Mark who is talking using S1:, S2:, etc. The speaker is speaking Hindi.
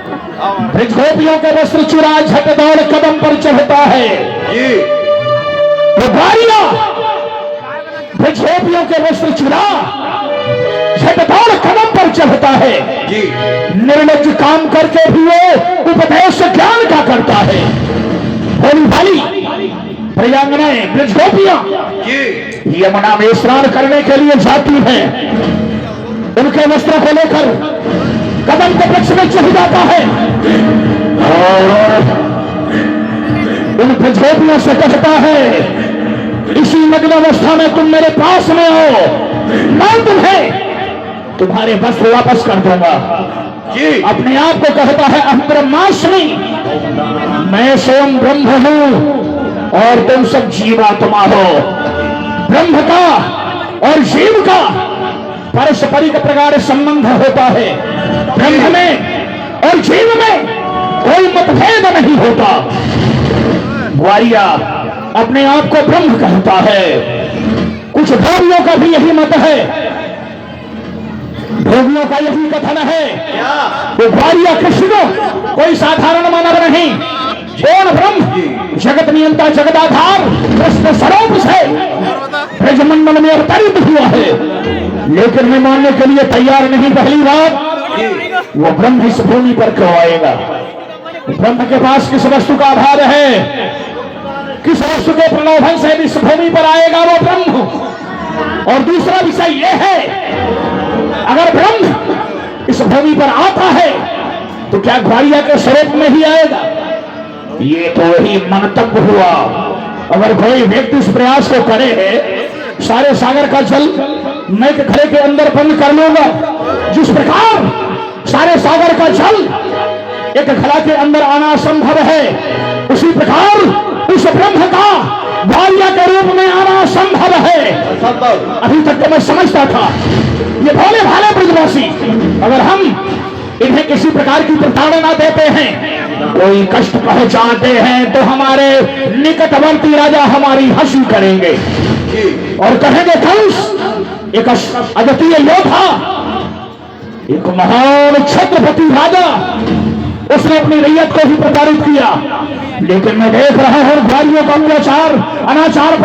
S1: ब्रजगोपियों के वस्त्र चुरा झट दौड़ कदम पर चढ़ता है। वो ग्वारिया ब्रजगोपियों के वस्त्र चुरा झट दौड़ कदम पर चढ़ता है। निर्लज्ज काम करके भी वो उपदेश ज्ञान का करता है। भोली भाली प्रयांगनाएं ब्रजगोपियां यमुना में स्नान करने के लिए जाती हैं। उनके वस्त्रों को लेकर कदम के वृक्ष में चढ़ जाता है और उन ब्रजगोपियों से कहता है, इसी नग्न अवस्था में तुम मेरे पास में आओ, मैं तुम्हें तुम्हारे वस्त्र वापस कर दूंगा। अपने आप को कहता है, अहम ब्रह्मास्मि, मैं स्वयं ब्रह्म हूं और तुम सब जीवात्मा हो। ब्रह्म का और जीव का पारस्परिक प्रकार संबंध होता है। ब्रह्म में और जीव में कोई मतभेद नहीं होता। ग्वारिया अपने आप को ब्रह्म कहता है। कुछ भोगियों का भी यही मत है, भोगियों का यही कथन है कि ग्वारिया कृष्ण कोई साधारण मानव नहीं, पूर्ण ब्रह्म जगत नियंता जगदाधार कृष्ण स्वरूप से ब्रजमंडल में अवतरित हुआ है। लेकिन मैं मानने के लिए तैयार नहीं। पहली बात, वो ब्रह्म इस भूमि पर क्यों आएगा? ब्रह्म के पास किस वस्तु का अभाव है? किस वस्तु के प्रलोभन से इस भूमि पर आएगा वो ब्रह्म? और दूसरा विषय यह है, अगर ब्रह्म इस भूमि पर आता है तो क्या ग्वारिया के स्वरूप में ही आएगा? ये तो वही मंतव्य हुआ। अगर कोई व्यक्ति इस प्रयास को करे है, सारे सागर का जल मैं एक घड़े के अंदर बंद कर लूंगा, जिस प्रकार सारे सागर का जल एक घड़ा के अंदर आना असंभव है, उसी प्रकार उस ब्रह्म का ग्वारिया के रूप में आना संभव है। अभी तक तो मैं समझता था ये भोले भाले ब्रजवासी, अगर हम इन्हें किसी प्रकार की प्रताड़ना देते हैं, कोई कष्ट पहुंचाते हैं, तो हमारे निकटवर्ती राजा हमारी हंसी करेंगे और कहेंगे, कंस एक अद्वितीय योद्धा, एक महान छत्रपति राजा, उसने अपनी रैयत को ही प्रताड़ित किया। लेकिन मैं देख रहा हूं ग्वारियों का अत्याचार अनाचार